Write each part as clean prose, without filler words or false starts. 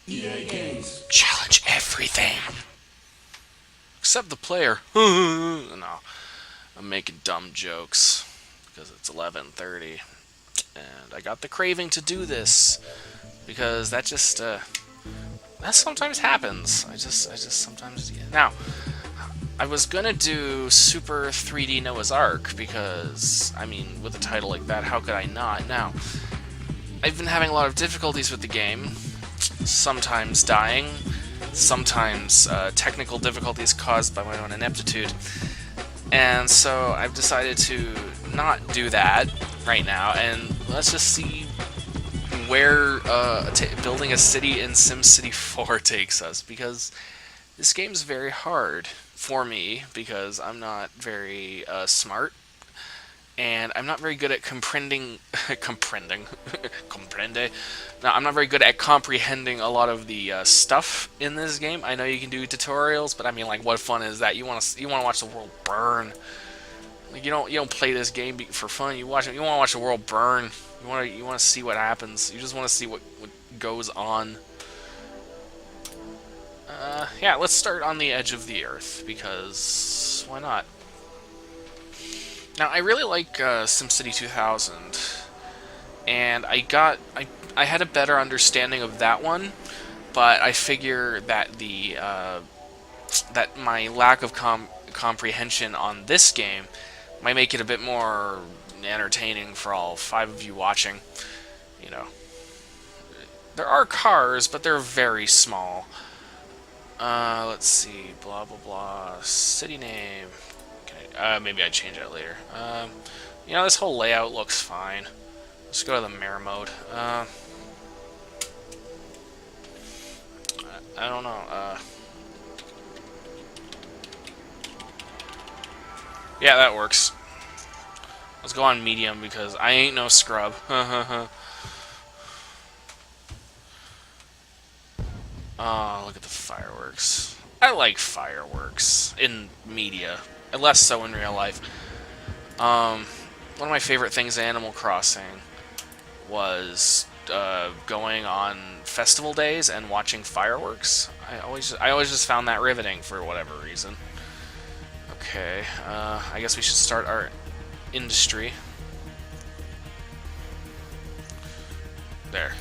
EA Games. Challenge everything. Except the player. No, I'm making dumb jokes because it's 11:30, and I got the craving to do this because that just that sometimes happens. I just sometimes. Now, I was gonna do Super 3D Noah's Ark because, I mean, with a title like that, how could I not? Now, I've been having a lot of difficulties with the game, sometimes dying, sometimes technical difficulties caused by my own ineptitude, and so I've decided to not do that right now, and let's just see where building a city in SimCity 4 takes us, because this game's very hard for me, because I'm not very smart, and I'm not very good at comprending, comprende. No, I'm not very good at comprehending a lot of the stuff in this game. I know you can do tutorials, but I mean, like, what fun is that? You want to watch the world burn. Like, you don't play this game for fun. You want to watch the world burn. You want to see what happens. You just want to see what goes on. Yeah, let's start on the edge of the earth, because why not? Now, I really like SimCity 2000, and I had a better understanding of that one, but I figure that that my lack of comprehension on this game might make it a bit more entertaining for all 5 of you watching. You know, there are cars, but they're very small. Let's see, blah blah blah, city name. Maybe I'd change that later. You know, this whole layout looks fine. Let's go to the mirror mode. I don't know. Yeah, that works. Let's go on medium because I ain't no scrub. Oh, look at the fireworks. I like fireworks in media, less so in real life. One of my favorite things in Animal Crossing was going on festival days and watching fireworks. I always just found that riveting for whatever reason. Okay, I guess we should start our industry. There.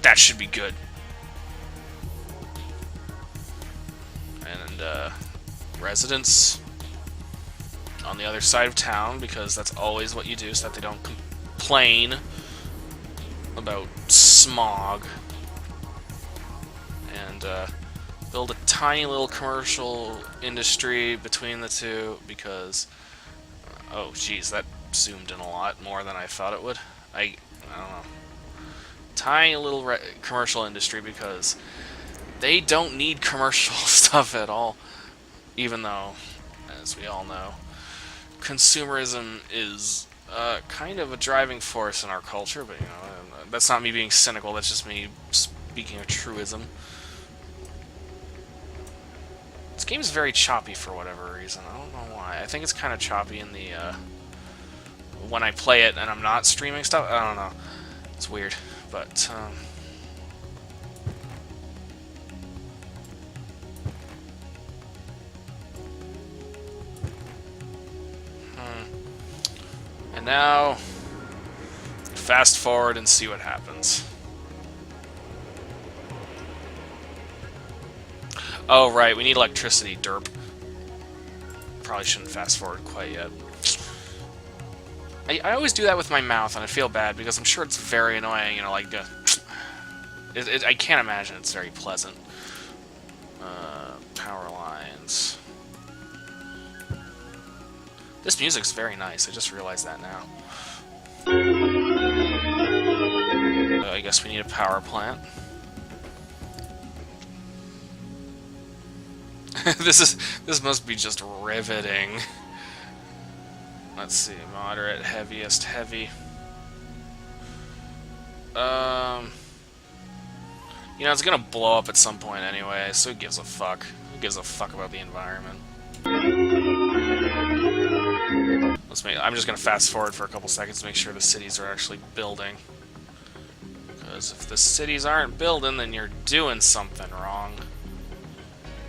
That should be good. And, residents on the other side of town, because that's always what you do, so that they don't complain about smog. And, build a tiny little commercial industry between the two, because oh jeez, that zoomed in a lot more than I thought it would. I don't know. Tiny little commercial industry, because they don't need commercial stuff at all, even though, as we all know, consumerism is kind of a driving force in our culture, but you know, that's not me being cynical, that's just me speaking a truism. This game's very choppy for whatever reason. I don't know why. I think it's kind of choppy in the, when I play it and I'm not streaming stuff. I don't know. It's weird, but, And now, fast forward and see what happens. Oh, right, we need electricity, derp. Probably shouldn't fast forward quite yet. I always do that with my mouth, and I feel bad, because I'm sure it's very annoying, you know, like, I can't imagine it's very pleasant. Power lines. This music's very nice, I just realized that now. I guess we need a power plant. This must be just riveting. Let's see, moderate, heaviest, heavy. You know, it's gonna blow up at some point anyway, so who gives a fuck? Who gives a fuck about the environment? I'm just gonna fast forward for a couple seconds to make sure the cities are actually building. Because if the cities aren't building, then you're doing something wrong.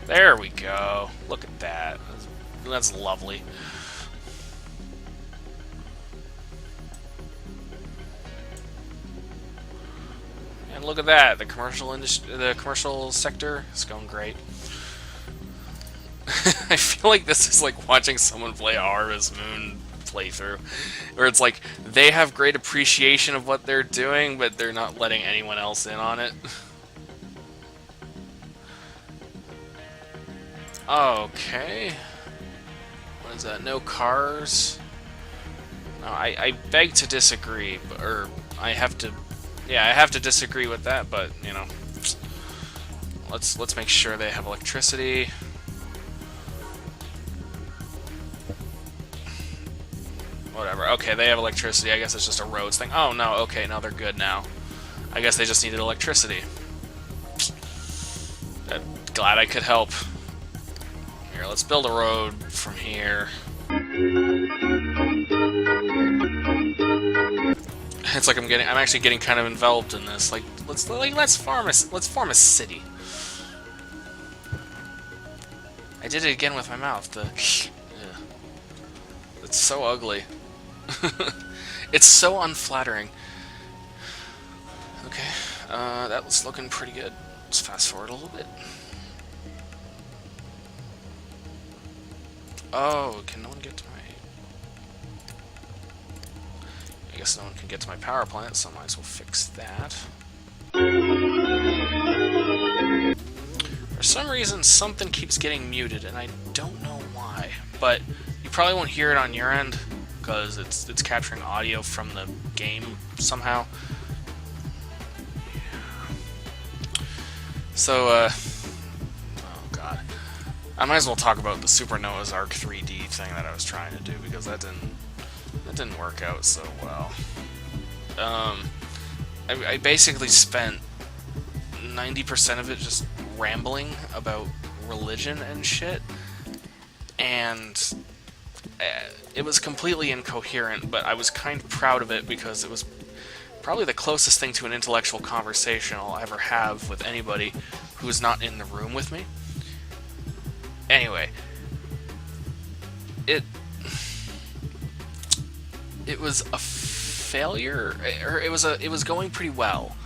There we go. Look at that. That's lovely. And look at that. The commercial sector is going great. I feel like this is like watching someone play a Harvest Moon playthrough, where it's like they have great appreciation of what they're doing, but they're not letting anyone else in on it. Okay. What is that? No cars? No, I beg to disagree, or I have to... Yeah, I have to disagree with that, but, you know... Let's make sure they have electricity. Whatever. Okay, they have electricity. I guess it's just a roads thing. Oh, no. Okay, no, they're good now. I guess they just needed electricity. Glad I could help. Here, let's build a road from here. It's like I'm actually getting kind of enveloped in this. Like, let's form a city. I did it again with my mouth. Yeah. It's so ugly. It's so unflattering. Okay, that was looking pretty good. Let's fast forward a little bit. Oh, can no one get to my... I guess no one can get to my power plant, so I might as well fix that. For some reason, something keeps getting muted, and I don't know why. But you probably won't hear it on your end, because it's capturing audio from the game somehow. So, oh god. I might as well talk about the Super Noah's Ark 3D thing that I was trying to do, because that didn't work out so well. I basically spent 90% of it just rambling about religion and shit, and it was completely incoherent, but I was kind of proud of it because it was probably the closest thing to an intellectual conversation I'll ever have with anybody who is not in the room with me. Anyway, it was a failure, or it was going pretty well.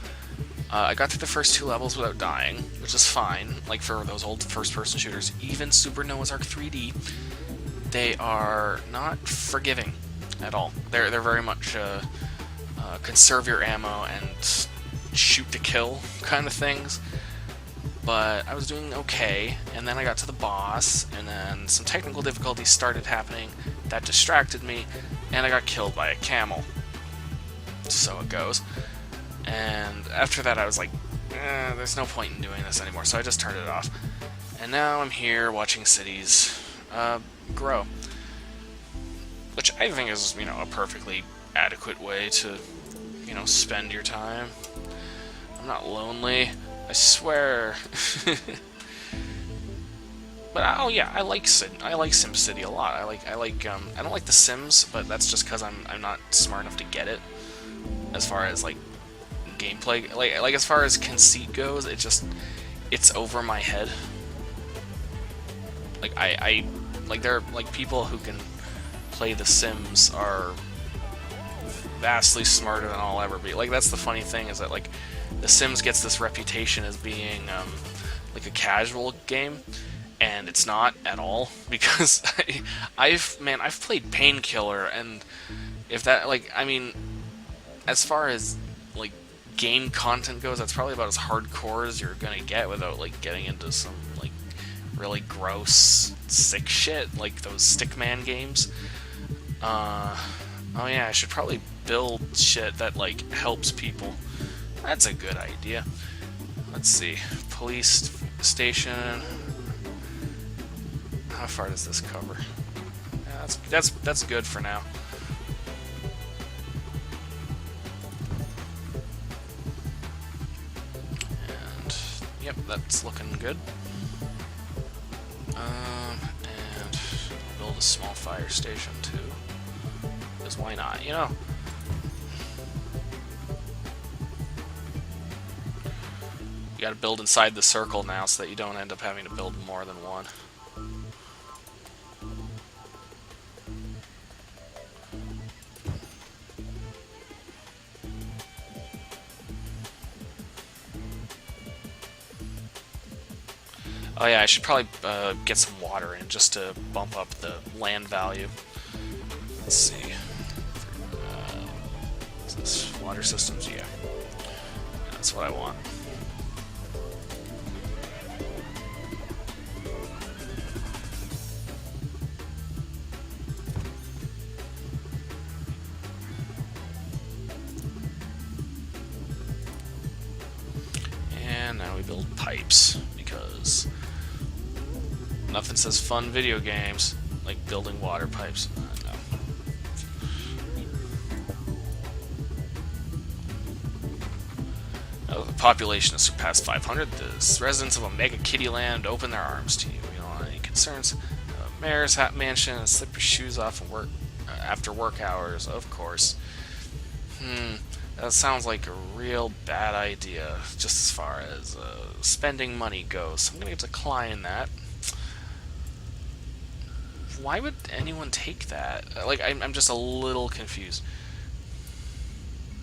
I got through the first 2 levels without dying, which is fine. Like for those old first-person shooters, even Super Noah's Ark 3D, they are not forgiving at all. They're very much conserve your ammo and shoot to kill kind of things. But I was doing okay, and then I got to the boss, and then some technical difficulties started happening that distracted me, and I got killed by a camel. So it goes. And after that I was like, there's no point in doing this anymore, so I just turned it off. And now I'm here watching cities grow. Which I think is, you know, a perfectly adequate way to, you know, spend your time. I'm not lonely. I swear. But oh yeah, I like SimCity a lot. I don't like The Sims, but that's just because I'm not smart enough to get it. As far as like gameplay, like as far as conceit goes, it's over my head. Like there are like people who can play The Sims are vastly smarter than I'll ever be. Like that's the funny thing, is that like The Sims gets this reputation as being like a casual game, and it's not at all, because I've played Painkiller, and if that, like, I mean, as far as like game content goes, that's probably about as hardcore as you're gonna get without like getting into some like really gross sick shit like those Stickman games. Oh yeah, I should probably build shit that like helps people. That's a good idea. Let's see. Police station. How far does this cover? Yeah, that's good for now. And yep, that's looking good. And build a small fire station too. Because why not? You know. gotta build inside the circle now so that you don't end up having to build more than one. Oh yeah, I should probably get some water in just to bump up the land value. Let's see. Is this water systems? Yeah. That's what I want. And now we build pipes, because nothing says fun video games like building water pipes. No. Oh, the population has surpassed 500. The residents of OmegaKitty Land open their arms to you. You don't have any concerns. Mayor's hat mansion and slip your shoes off and work after work hours, of course. That sounds like a real bad idea, just as far as spending money goes. So I'm going to decline that. Why would anyone take that? Like, I'm just a little confused.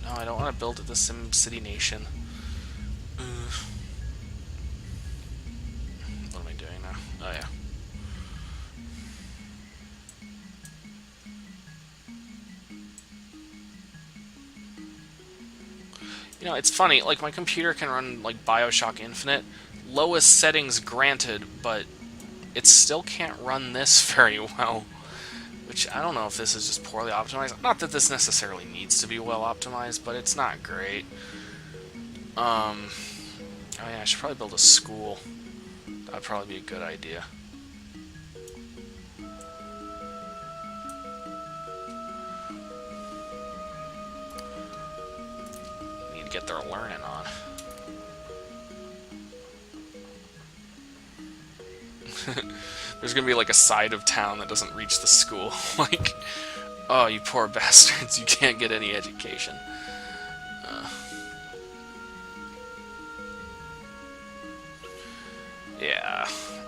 No, I don't want to build the SimCity nation. What am I doing now? Oh, yeah. You know, it's funny, like, my computer can run, like, BioShock Infinite. Lowest settings granted, but it still can't run this very well. Which, I don't know if this is just poorly optimized. Not that this necessarily needs to be well optimized, but it's not great. Oh yeah, I should probably build a school. That'd probably be a good idea. Need to get their learning on. There's gonna be like a side of town that doesn't reach the school. Like, oh, you poor bastards, you can't get any education. Yeah,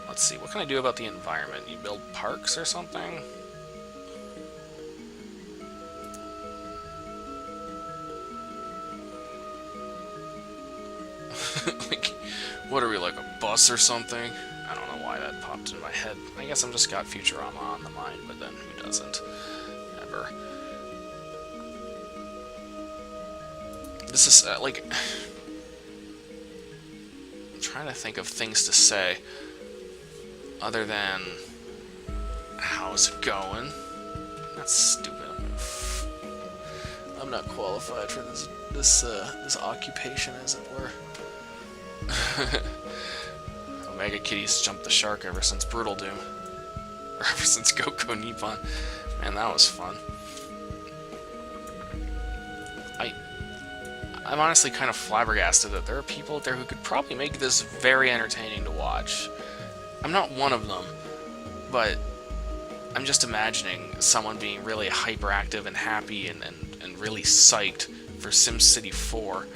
let's see, what can I do about the environment? You build parks or something? Like, what are we, like a bus or something? I don't know why that popped in my head. I guess I'm just got Futurama on the mind, but then who doesn't? Ever. This is, like... I'm trying to think of things to say other than how's it going? That's stupid. I'm not qualified for this occupation, as it were. OmegaKitty's jumped the shark ever since Brutal Doom. Or ever since Goku Nippon. Man, that was fun. I'm honestly kind of flabbergasted that there are people out there who could probably make this very entertaining to watch. I'm not one of them, but I'm just imagining someone being really hyperactive and happy and really psyched for SimCity 4.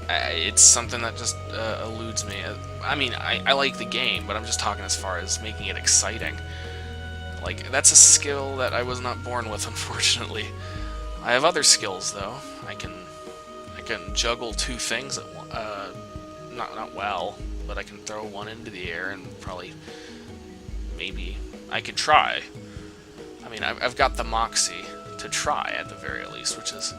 It's something that just eludes me. I mean, I like the game, but I'm just talking as far as making it exciting. Like, that's a skill that I was not born with, unfortunately. I have other skills, though. I can juggle two things at once. Not well, but I can throw one into the air and probably, maybe, I could try. I mean, I've got the moxie to try, at the very least, which is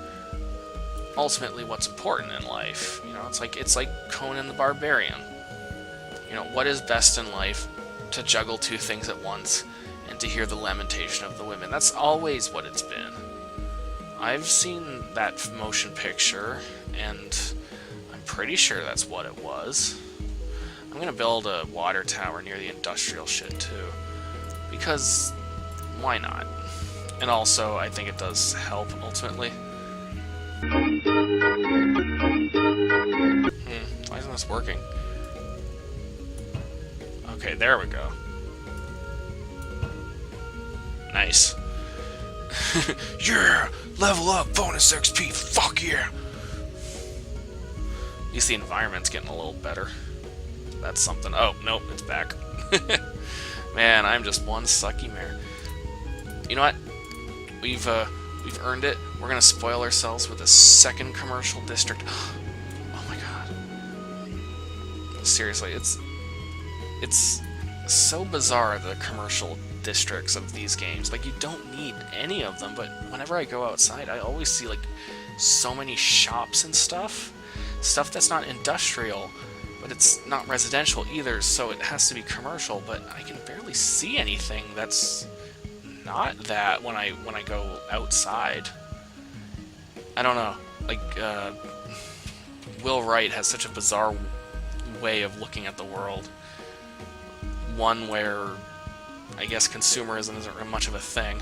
ultimately what's important in life. You know, it's like Conan the Barbarian. You know, what is best in life? To juggle two things at once, and to hear the lamentation of the women. That's always what it's been. I've seen that motion picture, and I'm pretty sure that's what it was. I'm gonna build a water tower near the industrial shit, too. Because, why not? And also, I think it does help, ultimately. Why isn't this working? Okay, there we go. Nice. Yeah! Level up! Bonus XP! Fuck yeah! At least the environment's getting a little better. That's something. Oh, nope, it's back. Man, I'm just one sucky mare. You know what? We've earned it. We're gonna spoil ourselves with a second commercial district. Oh my god. Seriously, it's so bizarre, the commercial districts of these games. Like, you don't need any of them, but whenever I go outside, I always see, like, so many shops and stuff. Stuff that's not industrial, but it's not residential either, so it has to be commercial, but I can barely see anything that's not that when I go outside. I don't know. Like, Will Wright has such a bizarre way of looking at the world. One where I guess consumerism isn't much of a thing.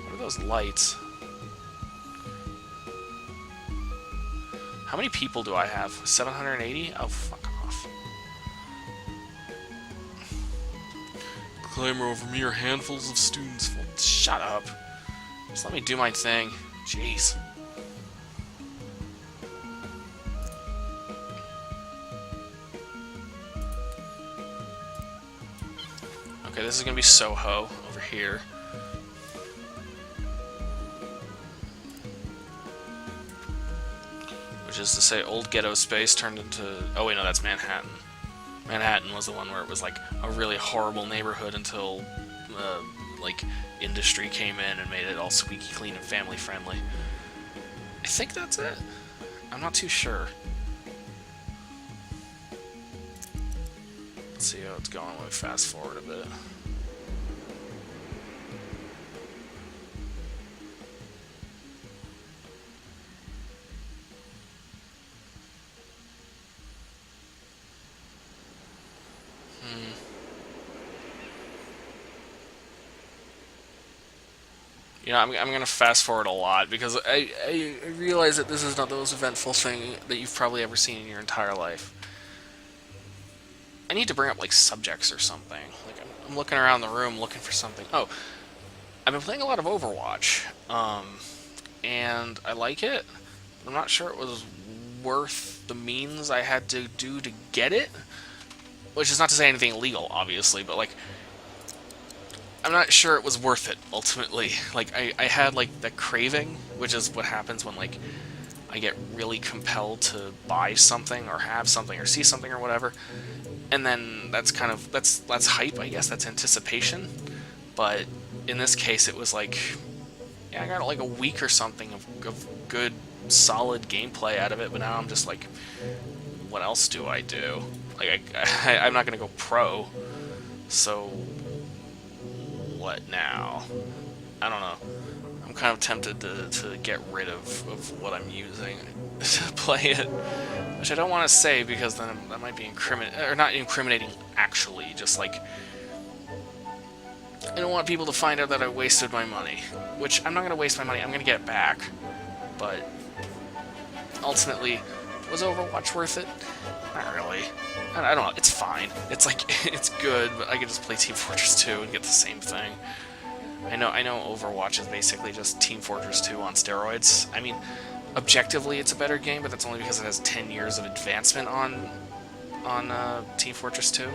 What are those lights? How many people do I have? 780? Oh, fuck off. Climber over mere handfuls of students. Shut up. Just let me do my thing. Jeez. Okay, this is gonna be Soho over here. Which is to say, old ghetto space turned into... Oh wait, no, that's Manhattan. Manhattan was the one where it was like a really horrible neighborhood until, like, industry came in and made it all squeaky clean and family friendly. I think that's it. I'm not too sure. Let's see how it's going when we fast forward a bit. You know, I'm going to fast forward a lot because I realize that this is not the most eventful thing that you've probably ever seen in your entire life. I need to bring up, like, subjects or something. Like, I'm looking around the room looking for something. Oh, I've been playing a lot of Overwatch, and I like it. I'm not sure it was worth the means I had to do to get it, which is not to say anything illegal, obviously, but, like, I'm not sure it was worth it, ultimately. Like, I had, like, the craving, which is what happens when, like, I get really compelled to buy something, or have something, or see something, or whatever. And then that's kind of, that's hype, I guess, that's anticipation. But in this case, it was like, yeah, I got, like, a week or something of good, solid gameplay out of it, but now I'm just like, what else do I do? Like, I'm not gonna go pro, so... what now? I don't know. I'm kind of tempted to get rid of what I'm using to play it, which I don't want to say because then that might be not incriminating actually, just like, I don't want people to find out that I wasted my money, which I'm not going to waste my money, I'm going to get it back, but ultimately, was Overwatch worth it? Not really. I don't know, it's fine. It's like, it's good, but I could just play Team Fortress 2 and get the same thing. I know Overwatch is basically just Team Fortress 2 on steroids. I mean, objectively it's a better game, but that's only because it has 10 years of advancement on Team Fortress 2.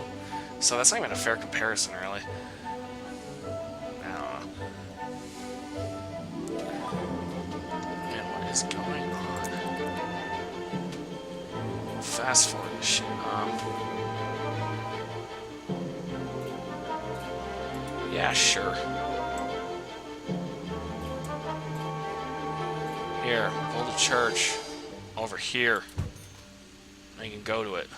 So that's not even a fair comparison, really. I don't know. Man, what is going on? Fast forward this shit. Yeah, sure. Here, build a church over here. Now you can go to it.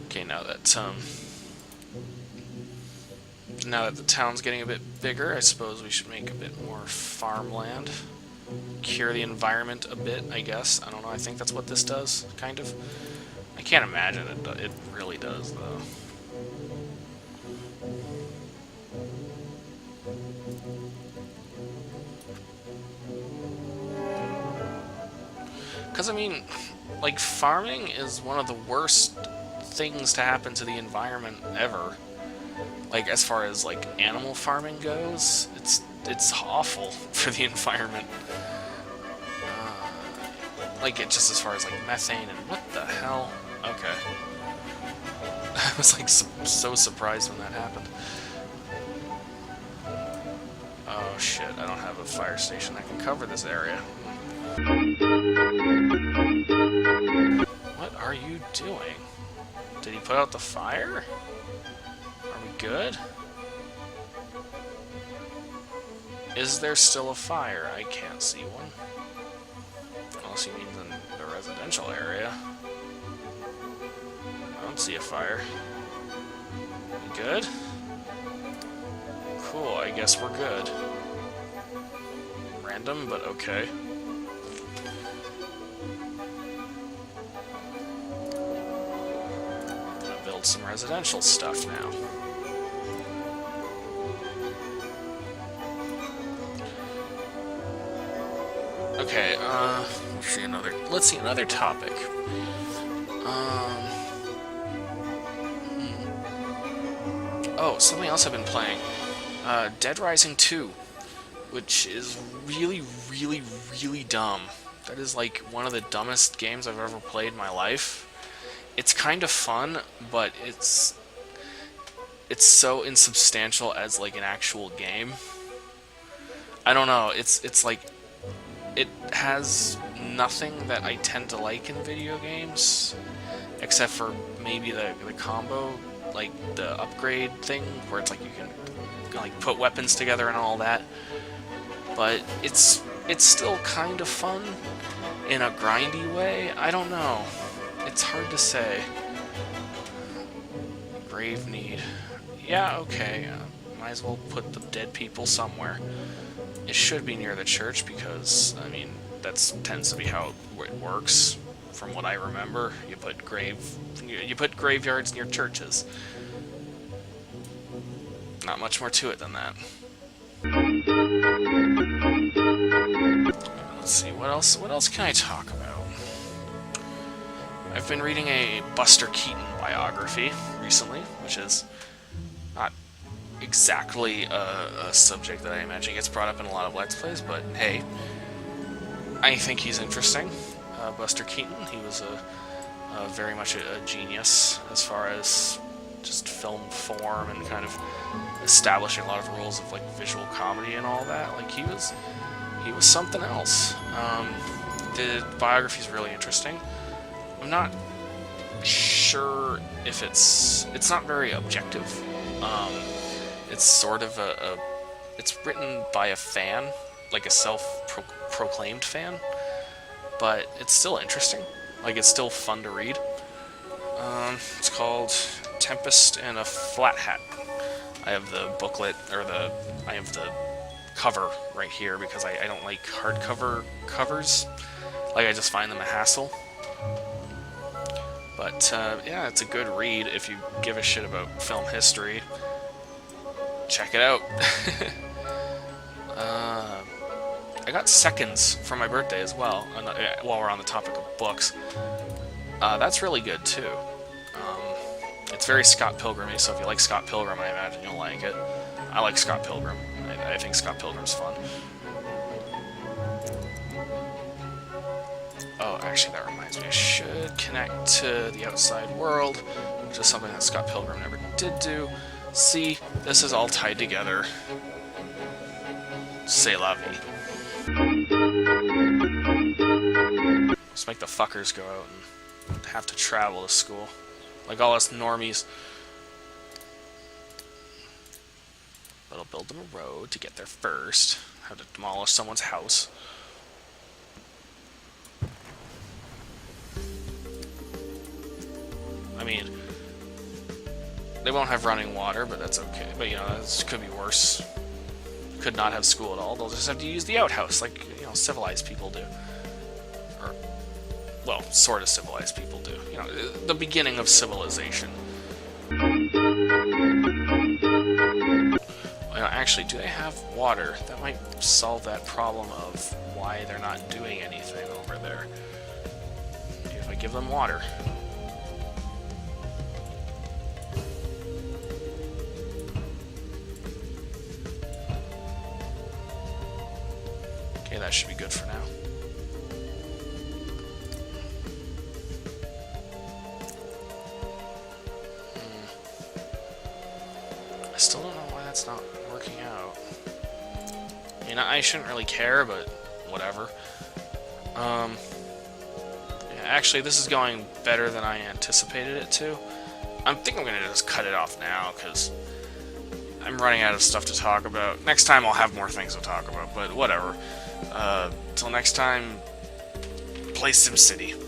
Okay, now that the town's getting a bit bigger, I suppose we should make a bit more farmland. Cure the environment a bit, I guess. I don't know, I think that's what this does, kind of. I can't imagine it really does, though. Because, I mean, like, farming is one of the worst things to happen to the environment ever. Like, as far as, like, animal farming goes, it's awful for the environment. Like, it just as far as, like, methane and what the hell? Okay. I was, like, so surprised when that happened. Oh, shit, I don't have a fire station that can cover this area. What are you doing? Did he put out the fire? Are we good? Is there still a fire? I can't see one. Unless he means in the residential area. I don't see a fire. We good? Cool, I guess we're good. Random, but okay. Gonna build some residential stuff now. Okay, let's see another topic. Oh, something else I've been playing. Dead Rising 2, which is really, really, really dumb. That is like one of the dumbest games I've ever played in my life. It's kind of fun, but it's so insubstantial as like an actual game. I don't know, it's like, it has nothing that I tend to like in video games, except for maybe the combo, like the upgrade thing, where it's like you can like put weapons together and all that. But it's still kind of fun in a grindy way. I don't know. It's hard to say. Grave need. Yeah, okay. Might as well put the dead people somewhere. It should be near the church because, I mean, that tends to be how it works, from what I remember. You put graveyards near churches. Not much more to it than that. Let's see, what else can I talk about? I've been reading a Buster Keaton biography recently, which is not exactly a subject that I imagine gets brought up in a lot of Let's Plays, but hey, I think he's interesting. Buster Keaton, he was very much a genius as far as just film form and kind of establishing a lot of rules of like visual comedy and all that. Like he was something else. The biography is really interesting. I'm not sure if it's not very objective. It's sort of it's written by a fan, like a self-proclaimed fan, but it's still interesting. Like, it's still fun to read. It's called Tempest in a Flat Hat. I have the booklet, or I have the cover right here because I don't like hardcover covers. Like, I just find them a hassle. But, yeah, it's a good read if you give a shit about film history. Check it out. I got Seconds for my birthday as well, while we're on the topic of books. That's really good, too. It's very Scott Pilgrim-y, so if you like Scott Pilgrim, I imagine you'll like it. I like Scott Pilgrim. I think Scott Pilgrim's fun. Oh, actually, that reminds me. I should connect to the outside world, which is something that Scott Pilgrim never did do. See, this is all tied together. C'est la vie. Let's make the fuckers go out and have to travel to school. Like all us normies. But I'll build them a road to get there first. Have to demolish someone's house. I mean, they won't have running water, but that's okay. But, you know, this could be worse. Could not have school at all. They'll just have to use the outhouse, like, you know, civilized people do. Or, well, sort of civilized people do. You know, the beginning of civilization. You know, actually, do they have water? That might solve that problem of why they're not doing anything over there. If I give them water. Okay, that should be good for now. I still don't know why that's not working out. I mean, I shouldn't really care, but whatever. Yeah, actually, this is going better than I anticipated it to. I think I'm going to just cut it off now, because I'm running out of stuff to talk about. Next time I'll have more things to talk about, but whatever. Till next time, play SimCity.